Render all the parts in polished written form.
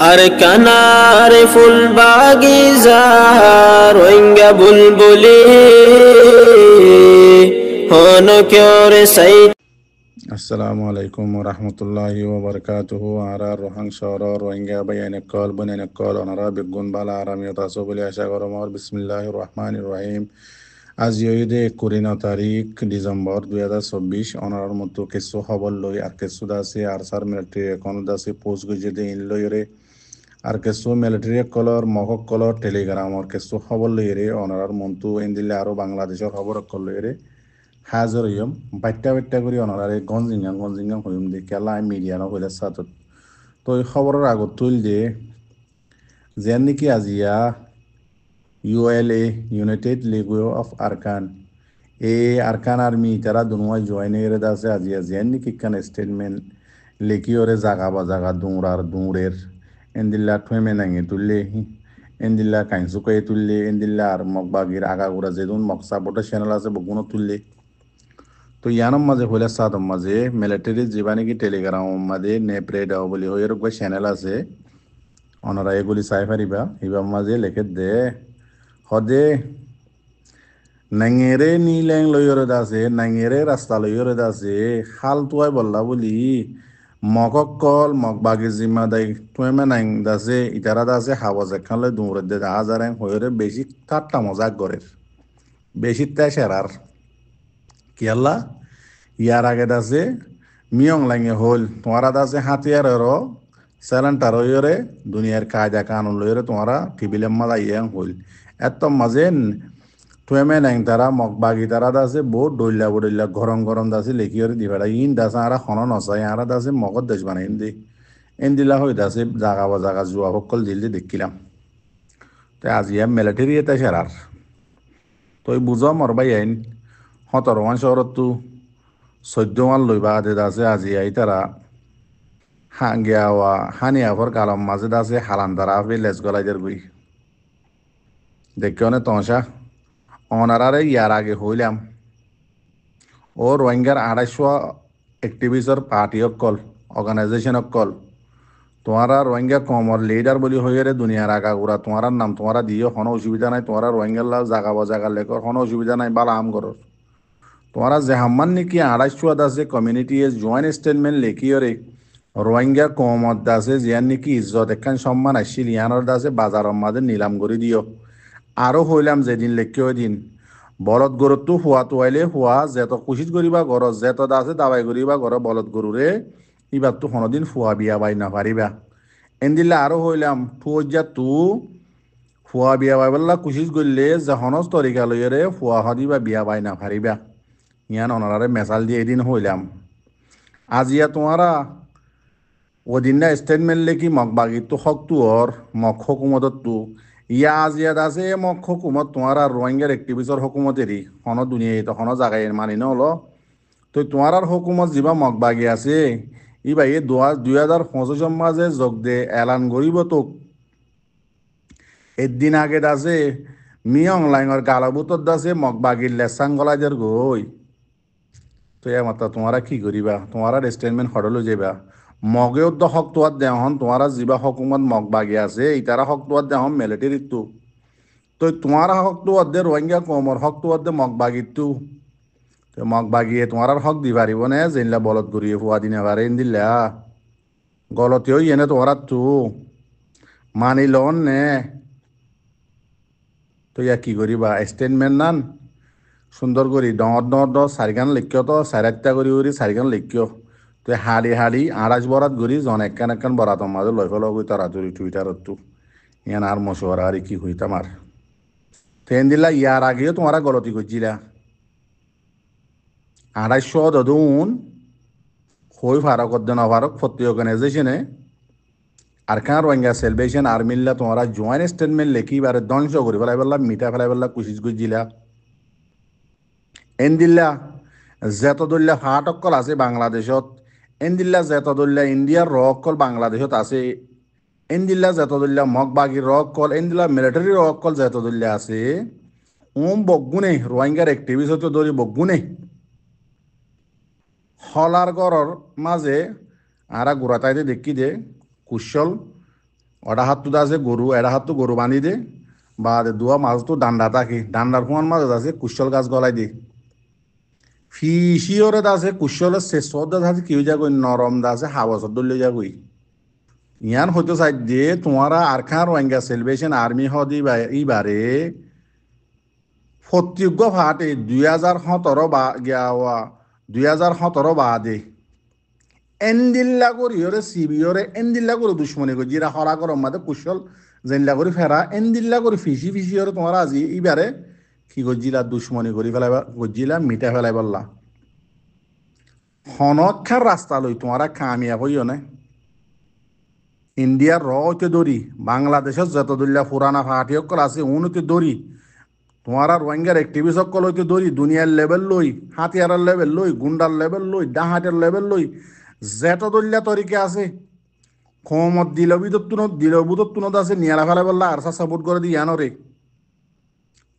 আর কানার ফুল বাগিজার রোহিঙ্গা বুলবুলি হন কেওরে সাই। আসসালামু আলাইকুম রহমতুল্লাহি ওবরকাতুহু। আরা রোহাং শহর রোহিঙ্গা বাইনে কল বনে কল অনারা বেগুন বালা আরামিয়ত আছো বলে আশা করম। আর বিসমিল্লাহির রহমানির রহিম। আজ ইউদে 29 তারিখ ডিসেম্বর 2024 অনারার মতো কিছু খবর লই আর কিছু দাসে আর সার মিলিটারি এখন দাসে পোস্ট গুজে দে ইন লইরে আর কিছু মিলিটারি কলর মহক কলর টেলিগ্রামর কিছু খবর লইরে অনারার মন্তু এন দিলে আরো বাংলাদেশের খবর কল লইরে হাজার হইম বাট্টা বাট্টা করি অনারারে গঞ্জিঙ্গাম হইম দে কেলা মিডিয়া ন হইলে সাতত তো এই খবরের আগত তুল যে যেন নাকি আজিয়া ULA United League of Arakan এই আরকান আর্মি তারা দুনুয়ায় জয়েন এর আছে আজিয়া যেন নাকি কান স্টেটমেন্ট লেকি ওরে জাগা বা জাগা দৌড়ের এন্দিল্লা ঠুয়েমে নাঙে তুললে এন্দিল্লা কাইনসুকাই তুললে এন্দিল্লা আর মগবাগির আগাগুড়া যেদুন মগ সাপোর্টার চ্যানেল আছে বগুনো তুললে তো ইয়ানোর মাঝে হইলে সাদম মাঝে মিলিটারি যিবা নাকি টেলিগ্রাম মাঝে নেপ্রেড বলি হয়ে রকম চ্যানেল আছে অনারা এগুলি চাই পারিবা এবার মাঝে লেখে দে হদে নাঙেরে নীলেং লইয়রে দাসে নাঙেরে রাস্তা লইয়রে দাসে খাল তুয়াই বললা বলি মকক কল মগ বাগির জিম্মা দাই তুই মে নাইং দাসে ইতারা দাসে হাওয়াজ এখান লই দৌড়ে দে হাজার হইরে বেশি ঠাট্টা মজাক গরের বেশি তাই সেরার কি আল্লাহ ইয়ার আগে দাসে মিয়ং লাঙে হল তোমারা দাসে হাতিয়ার স্যালেন্টার হইরে দুনিয়ার কায়দা কানুন লইরে তোমারা টিবিলের মালা ইয়াং হইল এত মাঝে তুয়েমে নাই তারা মগ বাগি তারা দাসে বহুত ডইলা গরম দাসে লেখিয়রে দিভাড়া ইন দাসে আরা খন নসাই আরা দাসে মগত দেশ বানাই দি এন দিলা হই দাসে জাগা বা জাগা জুয়া সকল দিল দেখিলাম তো আজিয়া মিলিটারি এটা সেরার তই বুঝ মর বাই আইন 17 শহরত তো 14 লইবা আদে দাসে আজিয়াই তারা গিয়াওয়া হানিয়াফর কালম মাঝে দাসে হালান্দারা ফে লেস গলাইদের গুই দেখে অনেক তংসা অনারারে ইয়ার আগে হইলাম ও রোহিঙ্গার 250 অ্যাক্টিভিস্টর পার্টি অকল অর্গানাইজেশন অকল তোমারা রোহিঙ্গা কমর লিডার বলি হয়ে রে দুনিয়ার আগা ঘুরা তোমার নাম তোমারা দিও কোনো অসুবিধা নাই তোমারা রোহিঙ্গার লাল জাগা বা জাগা লেখর কোনো অসুবিধা নাই বালা আম করর তোমারা জেহাম্মান নাকি 250 আছে কমিউনিটি জয়েন্ট স্টেটমেন্ট লেখিয়রে রোহিঙ্গা কমত দাসে জিয়ান নাকি ইজ্জত একখান সম্মান আসছিল ইয়ানোর দাসে বাজারের মাঝে নিলাম করে দিও আরও হইলাম যেদিন লেখিও দিন বলদ গরুতো হুয়া তোয়াইলে হুয়া যেত কুচিত করিবা ঘর যেত দাসে দাবাই করিবা ঘর বলদ গরুরে এবার তো কোনোদিন ফুয়া বিয়া বাই না পারিবা এনদিল্লা আরও হইলাম ফুয়া তু ফুয়া বিয়া বাই বললা কুচিত করলে যখনস তরিকা লইরে ফুয়া হদিবা বিয়া বাই না পারিবা ইয়ান অনারে মেসাল দিয়ে এদিন হইলাম আজিয়া তোমারা ওদিন না স্টেটমেন্ট লেখি মগ বাগির তো হক তু অর মগ হকুমতত তু ইয়া আজিয়াত আছে মগ হকুমত তোমার আর রোহিঙ্গার একটিভিসর হকুমতেরই হন দুনিয়ায় তখন জাগাই মানি ন হলো তো তোমার আর হকুমত যিবা মগ বাগি আছে ইবা এই 2025 মাঝে যোগ দে এলান করিব তোক এদিন আগে দাসে মিয়ং লাইঙর গালাবুতর দাসে মগ বাগির লেসাং গলাইদের গই তো এ মাত্রা তোমারা কি করিবা তোমার স্টেটমেন্ট হডলো যাইবা মগেও তো হক তোয়ার দেহন তোমারা যিবা হকুমত মগ বাগি আছে ইতারা হক তোয়ার দেহন মিলিটারির তো তোমার হক তোয়ার দে রোহিঙ্গা কমর হক তোয়ার দে মগ বাগির তো মগ বাগিয়ে তোমার হক দি পারিব নে যেনলা বলত করিয়ে ফুয়া দিনে পারে দিল্লা গলতেও ইয়েনে তোমার তো মানি লন নে তো ইয়া কি করিবা স্টেটমেন্ট নান সুন্দর করি ডর চারিগান লেখিয় তো 4-8টা করি চারিগান লেখিয় তো হাড়ি 28 বরাত গড়ি জন একখান বরাত মাঝে লই ফেলো গই তাড়াতাড়ি টুইটারত তো ইয়ান আর মশওয়ারা আর কি হইতাম আর ট্রেন দিলা ইয়ার আগেও তোমারা গলতি করছিলা 250 দদুন হই ফারক অধ্যয়ন ফারক ফত্তি অর্গানাইজেশনে আর কান রোহিঙ্গা সেলভেশন আর্মিল্লা তোমারা জয়েন্ট স্টেটমেন্ট লেখি বারে ধ্বংস করি ফেলাই বললা মিঠা ফেলাই বললা কুচিস করছিলা এনদিল্লা জেতদুল্লা ফাট অকল আছে বাংলাদেশত এনদিল্লা জেতদুল্লা ইন্ডিয়ার র অকল বাংলাদেশত আছে এনদিল্লা জেতদুল্লা মগ বাগির র অকল এনদিল্লা মিলিটারি র অকল জেতদুল্লা আছে বগুনে রোহিঙ্গার একটিভিস্ট হতে ধরি বগুনে হলার গড়র মাঝে আরা গুড়াতাইতে দেখি দে কুশল ওটা হাত তো আছে গরু, এটা হাত তো গরু বান্ধি দে, বা দুয়া মাছ তো ডান্ডা থাকে, ডান্ডার ফোন মাছ আছে কুশল গাছ গলাই দে। ফিসিওরে আছে কুশলের শেষত আছে কি যা কই নরম দা আছে হাওয়াজত দলে যা কই। ইয়ান হয়তো চাই যে তোমারা আর খান রোহিঙ্গা সেলিব্রেশন আর্মি হদি এইবারে প্রত্যেক ভাটে 2017 বা গিয়া 2017 বাদে এন্দিল্লা করি ওরে সিবিওরে এন্দিল্লা করে দুশ্মনী করি জিরা হরা করম মাদে কুশল জেনলা করি ফেরা এন্দিল্লা করে ফিসি ফিসি ওরে তোমার আজি এইবারে কি গজিলা দুশ্মনী করি ফেলাই গজিলা মিটা ফেলাই বললা হনক্ষার রাস্তা লই তোমারা কামিয়াব হইও না। ইন্ডিয়ার র হইতে দরি বাংলাদেশের যত দুল্লা পুরানা ফাটি অকল আছে উনতে দরি তোমারা রোহিঙ্গার অ্যাক্টিভিস্ট অকল হইতে দরি দুনিয়ার লেভেল লই হাতিয়ারের লেভেল লই গুন্ডার লেভেল লই ডাহাটের লেভেল লই যেত দল্যা তরিকে আছে ক্ষমত দিলবিদত্তুনত আছে নিয়ালা ফেলা বললা আর সাপোর্ট করে দি ইয়ানরে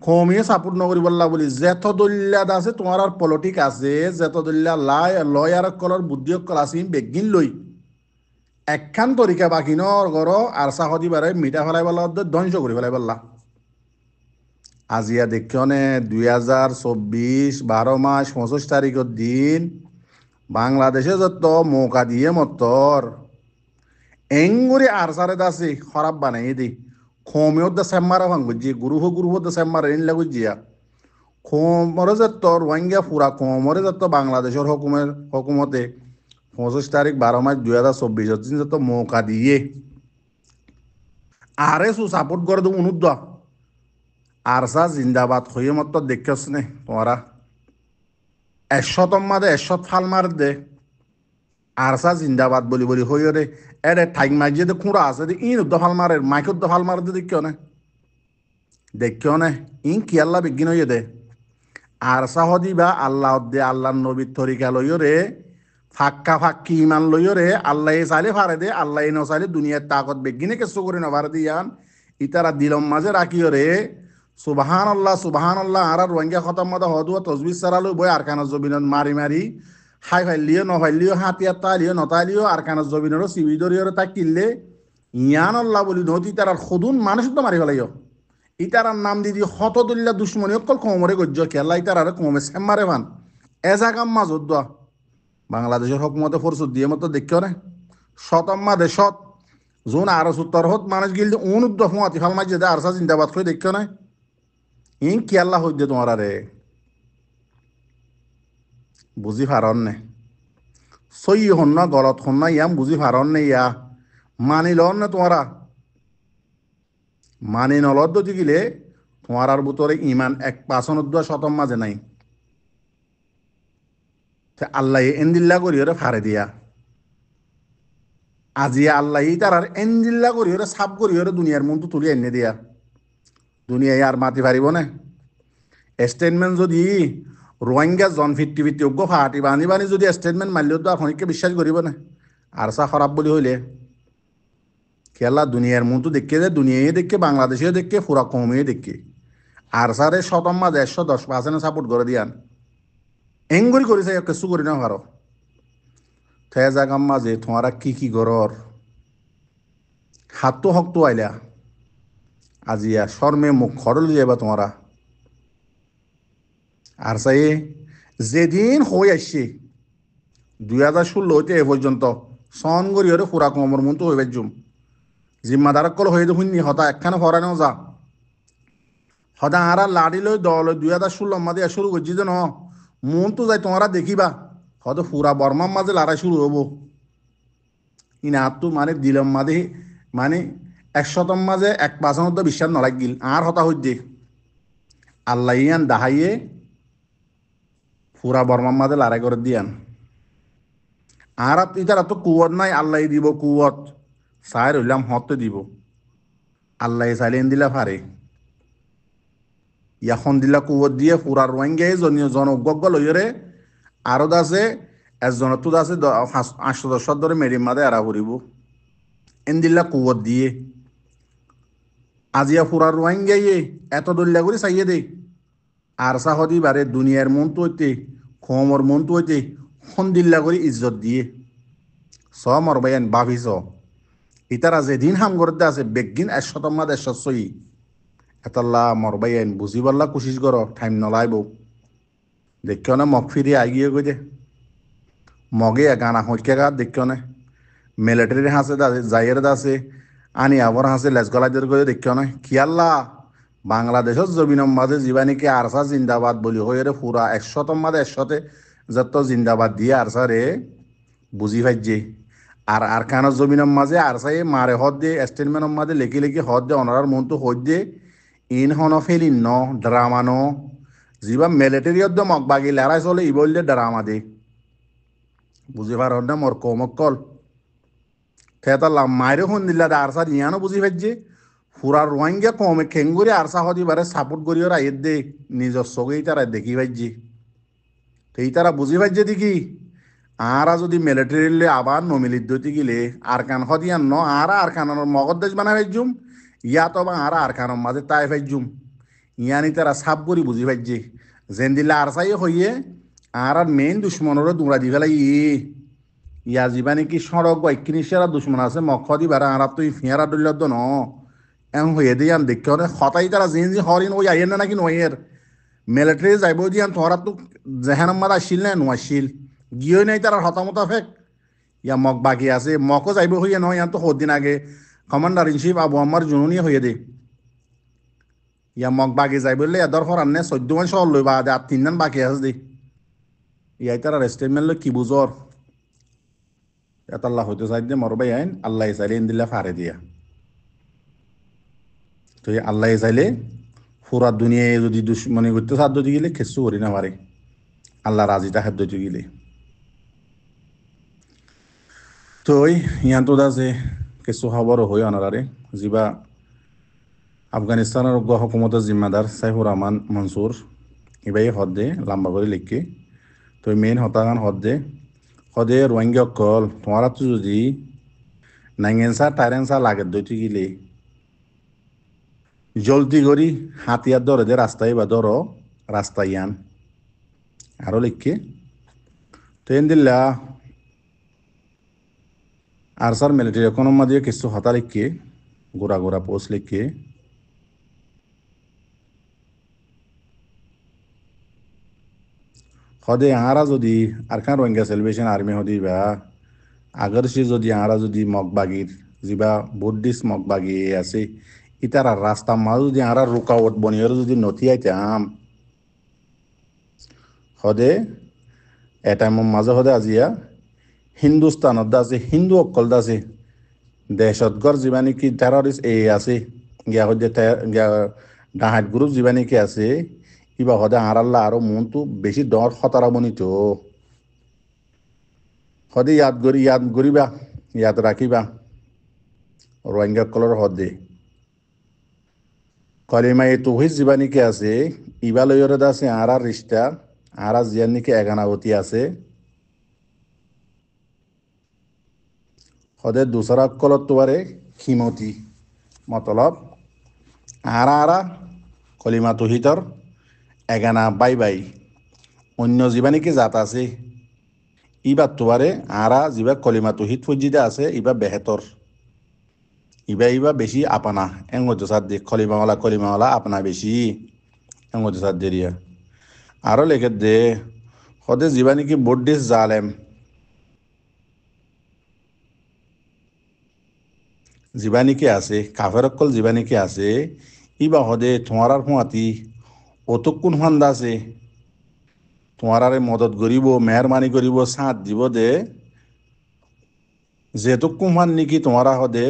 ক্ষমিয়ে সাপোর্ট নকরি বললা বলি যেত দল্যাত আছে তোমার আর পলিটিক আছে যেত দল্যা লয়ার অকলর বুদ্ধি অকল আছে বেগিন লই একখান তরিকা বাকি নর গর আর সাহদি বারে মিটা ফেলাই বললা ধ্বংস করে ফেলাই বললা আজিয়া দেখিয়নে 2024 12 মাস 25 তারিখের দিন বাংলাদেশে যত মৌকা দিয়ে মতর এঙ্গুরি আর সারে দাসি খারাপ বানাই দি খোমিও দা সেমারা ভাঙ্গুজি গুরুহ দা সেমারা ইন লাগুজিয়া খোমরে যত রোহিঙ্গা ফুরা খোমরে যত বাংলাদেশের হকুমতে 25 তারিখ 12 মাস 2024 দিন যত মৌকা দিয়ে আরে সু সাপোর্ট করে দেবো অনুদ্দ আরসা জিন্দাবাদ হয়ে মত দেখছ নে তোমরা 100 মাদে 100 ফাল মার দে আরসা জিন্দাবাদ বলি বলি হইও রে এরে ঠাইক মাঝে দে খুঁড়া আছে দে ইন দফাল মারে মাইকত দফাল মার দে দেখিও নে ইন কি আল্লাহ বিজ্ঞান হইয়ে দে আরসা হদি বা আল্লাহ দে আল্লাহ নবীর তরিকা লইও রে ফাক্কা ফাক্কি ইমান লইও রে আল্লাহ চাইলে ফারে দে আল্লাহ নচাইলে দুনিয়ার তাকত বেগিনে কেসু করে নভার দিয়ান ইতারা দিলম মাঝে রাখিও রে সুবাহান আল্লাহ আর রোহিঙ্গা খতম মতো হদুয়া তসবির সারালো বই আর কানা জবিনত মারি মারি হাই ফাইলিও নফাইলিও হাতিয়ার তালিও নতালিও আর কানা জবিনরও সিবি দরিয়র তা কিনলে ইয়ান আল্লাহ বলি নতি তার সদুন মানুষ তো মারি ফেলাইও ইতারার নাম দিদি হতদুল্লা দুশ্মনী অকল কমরে গজ্য খেলা ইতার কমে সেমারে ভান এজাগাম মাজত দোয়া বাংলাদেশের হকুমতে ফরসুদ দিয়ে মতো দেখিও না শতম্মা দেশত যোন আরো উত্তর হত মানুষ গিল অনুদ্দ ফুয়াতি ফাল মাঝে দে আরসা জিন্দাবাদ করে দেখিও না ইন কি আল্লাহ হইতে তোমার রে বুঝি ফারন নে সই হন না গলত হন না ইয়াম বুঝি ফারন নে ইয়া মানি লন না তোমারা মানি নলত যদি গিলে তোমার ভিতরে ইমান 1% শতম মাঝে নাই আল্লাহ এন্দিল্লা করি ওরে ফারে দিয়া আজি আল্লাহ তার এন্দিল্লা করি ওরে সাপ করি ওরে দুনিয়ার মন তো তুলি এনে দিয়া দুনিয়ায় আর মাতি পারিব না স্টেটমেন্ট যদি রোহিঙ্গা জন ফিফটি অজ্ঞ ফাটি বানি বানি যদি স্টেটমেন্ট মারলেও তো আর খনিককে বিশ্বাস করিব না আর চা খারাপ বলি হইলে খেলা দুনিয়ার মন তো দেখে দে দুনিয়ায় দেখে বাংলাদেশেও দেখে ফুরা কমিয়ে দেখে আর সারে শতম মাঝে 110% সাপোর্ট করে দিয়ান এঙ্গুরি করেছে কিছু করি না পারো ঠে জাগাম মাঝে তোমারা কি গরর হাত হক তো আইলা আজিয়া শর্মে মুখ খরল যাবা তোমারা আর চাই যেদিন হয়ে আসছে 2016 হইতে এ পর্যন্ত সন করি ওরে ফুরা কমর মন তো হইবার জুম জিম্মাদার কল হয়ে দেখুন হতা একখানে ফরানো যা হতা আরা লাড়ি লই দল 2016 মাঝে শুরু করছি যে ন মন তো যাই তোমরা দেখিবা হয়তো ফুরা বর্মার মাঝে লড়াই শুরু হবো ইনা তো মানে দিলম মাঝে মানে 100 মাঝে 1% বিশ্বাস নলাগ গিল আর হতা হইতে আল্লাহ ইয়ান দাহাইয়ে ফুরা বর্মার মাঝে লড়াই করে দিয়ান আর ইতারা তো কুয়ত নাই আল্লাহ দিব কুয়ত চাই রইলাম হতে দিব আল্লাহ চাইলেন দিলা ফারে এখন দিলা কুয়ত দিয়ে ফুরা রোহিঙ্গা জনজ্ঞ লইরে আরো আছে একজনের তো আছে 810 ধরে মেরিম মাদে এরা ফুরিব এনদিল্লা কুয়ত দিয়ে আজিয়া ফুরা রোহিঙ্গাইয়ে এত দল্যা করে চাইয়ে দে আর সাহদি বারে দুনিয়ার মন তো হইতে খমর মন তো হইতে সন্দিল্লা করে ইজ্জত দিয়ে স মরবাইন ভাবিস ইতারা যেদিন হাম করতে আছে বেগিন 100 100 এতাল্লা মরবাই আইন বুঝিবাল্লা কোশিশ করো টাইম নলাইব দেখিও না মগ ফিরি আগিয়ে গই দে মগে গানা হইকে গা দেখিও না মিলিটারির হাসে যাইয়ের দাসে আনি আবর হাসে লেস গলাইদের করে দেখিও না কিয়াল্লা বাংলাদেশের জমিনের মাঝে জীবানীকে আরসা জিন্দাবাদ বলি হয়ে রে পুরা 100 যত জিন্দাবাদ দিয়ে আরসা রে বুঝি ভাইজে আর কানের জমিনের মাঝে আরসাই মারে হদ দিয়ে স্টেটমেন্টের মাঝে লেখি লেখি হদ দিয়ে অনারার মনটো হদ দিয়ে ইন হন ফেলিন ন ড্রামা ন যিবা মিলিটারিয়ত মগ বাগি লেরাই চলে ই বললে ড্রামা দে বুঝি পার না মোর কমক কল থেতাল্লা মায়ের হন দিল্লা আরসা ইয়ানো বুঝি ভাইজে ফুরা রোহিঙ্গা কমে খেঙ্গুরি আরসা হদি বারে সাপোর্ট করিও রাইয়ের দে নিজস্বকেই তারা দেখি ভাইজি তো এই তারা বুঝি ভাইজে দেখি আরা যদি মিলিটারিলে আবার নমিলিত দইতে গেলে আর কান হদিয়ান ন আর কানের মগজ দেশ বানাই ভাইজুম ইয়া তো বা আর কানের মাঝে তাই ভাইজুম ইয়ানি তারা সাপ করি বুঝি ভাইজে যেন দিলে আর চাই হইয়ে আর মেইন দুশ্মনের দৌড়া দি ফেলাই ইয়া যিবা নেকি সড়ক বাইকিনিসেরা দুশ্মন আছে মখ দিবার আর তুই ফিয়ারা দলিলত ন এম হয়ে দিয়ান দেখতে হতাই তারা জিন হরিন ওই আইয়েন না নাকি নয়ের মিলিটারি যাইব দিয়ান তোরা তো জেহান মাদ আসিল না নোয়াশিল গিয়ে নাই তারা হতামতা ফেক ইয়া মগ বাকি আছে মকও যাইব হইয়া নয় ইয়ান তো সদিন আগে কমান্ডার ইন চিফ আবু আম্মার জুনুনি হইয়া দে ইয়া মগ বাকি যাই বললে এদর হরান নে 14 মান শহর লইবা আর 3 জন বাকি আছে দে ইয়াই তারা রেস্টেটমেন্ট লই কি বুঝর এতাল্লাহ হইতে চাই দে মরবাই আইন আল্লাহ চাইলে দিল্লা ফারে দিয়া তো আল্লাহ চাইলে পুরা দুনিয়ায় যদি দুশ্মনী করতে সাধ্য গেলে খেসু করি না পারে আল্লাহ রাজিটা খাদ্য গেলে তো ওই ইয়ান তো আছে কিছু খবরও হয় অনারারে যিবা আফগানিস্তানের অজ্ঞ হকুমতের জিম্মাদার সাইফুর রহমান মনসুর এবাই হদে লম্বা করে লিখকে তো মেইন হতাগান হদে রোহিঙ্গা কল তোমারা তো যদি নাইংসা টাইরেন্সা লাগে দইতে গেলে জলদি করি হাতিয়ার ধরে দে রাস্তায় বা ধরো রাস্তায় আন আরো লিখকে তো এন দিল্লা আরসার মিলিটারি ইকোনমি দিয়ে কিছু হতা লিখকে গোড়া গোড়া পোস্ট লিখকে হদে আহারা যদি আর খান রোহিঙ্গা সেলিব্রেশন আর্মি হদি বা আগর সে যদি আহারা যদি মগবাগির যিবা বুদ্ধিস্ট মগবাগি আছে ইতারা রাস্তা মাঝ যদি আহারা রুকাওট বনিয়র যদি নথি আইতাম হদে এটাইমর মাঝে হদে আজিয়া হিন্দুস্তানত আছে হিন্দু অকল আছে দেশতগর যিবা নেকি টেররিস্ট আছে গিয়া হদে ডাহাত গ্রুপ যিবা নেকি আছে ইবা হদে আরাল্লা আরো মনটো বেশি ডর খতরা বনিত হদে ইয়াদ করিবা ইয়াদ রাখিবা রোহিঙ্গা কলর হদে কলিমা এই তহিদ যিবা নেকি আছে ইবা লয়রে আছে আরা রিস্তা আরা জিয়ার নেকি এগানাবতী আছে হদে দুসরা কলত তোয়ারে খিমতি মতলব আরা কলিমা তহিদর এগানা বাই অন্য যিবা নেকি জাত আছে ইবা তোয়ারে আরা যিবা কলিমা তহিদ ফজিদে আছে ইবা বেহেতর ইবা বেশি আপনা এঙ্গজ সাদ দে কলিমাওয়ালা আপনা বেশি এঙ্গজ সাদ দেরিয়া আরো লেখে দে হদে যিবা নেকি বুদ্ধিস্ট জালেম যিবা নেকি আছে কাফের অকল যিবা নেকি আছে ইবা হদে তোমারার ফুঁয়াতি অতুক কোন ফান্দা আছে তোমারারে মদত করিব মেহরবানি করিব সাথ দিব দে যেতুক কুমহান নেকি তোমারা হদে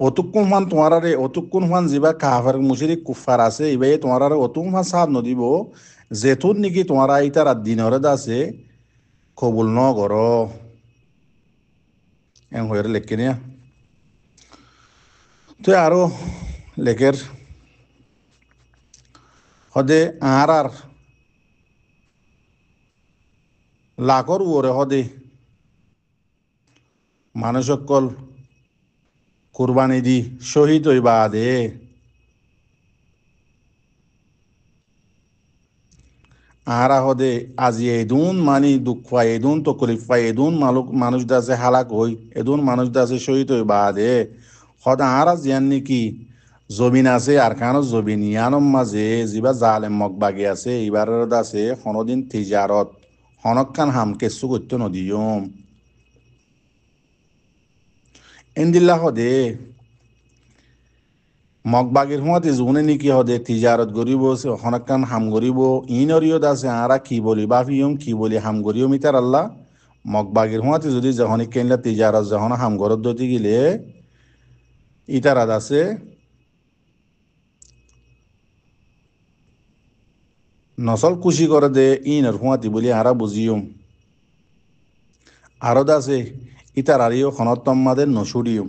অতুকুমহান তোমারারে অতুকুমহান যিবা কাফের মুশরিক কুফার আছে ইবাই তোমারারে অতুকুমহান সাথ নদিব যেতুন নেকি তোমারা ইতার দিনরে আছে কবুল ন কর এং হয়ে লেখকে নিয়া তো আরো লেখের হদে আর লাখর ওরে হদে মানুষ সকল কুরবানি দি শহীদ হইবা দে আরা হদে আজি এদুন মানি দুঃখ পায় এদুন তকলিফ পায় এদুন মানুষ দাসে হালাক হই এদুন মানুষ দাসে শহীদ হই বাদে হদা আরা জিয়ান নাকি জবিন আছে আর কানো জবিন ইয়ানম মাঝে যিবা জালেম মগবাগি আছে ইবার দাসে হনদিন তিজারত হনকান হাম কেসু করতে নদিয়ম এন্দিল্লা হদে মগবাগির হুঁয়াতে জুনে নিকি হদে তিজারত গরিব হনকান হাম গরিব ইনরিও দাসে আরা কি বলি বাফিয়ম কি বলি হাম গরিও মিতার আল্লাহ মগবাগির হুঁয়াতে যদি যখন কেনলা তিজারত যখন হাম গরত দতি গিলে ইতারা দাসে নসল খুশি করে দে ইনর হুঁয়াতি বলি আরা বুঝিয়ম আরো দাসে ইতার আরিও খনত্তম মাদের নসুরিয়ম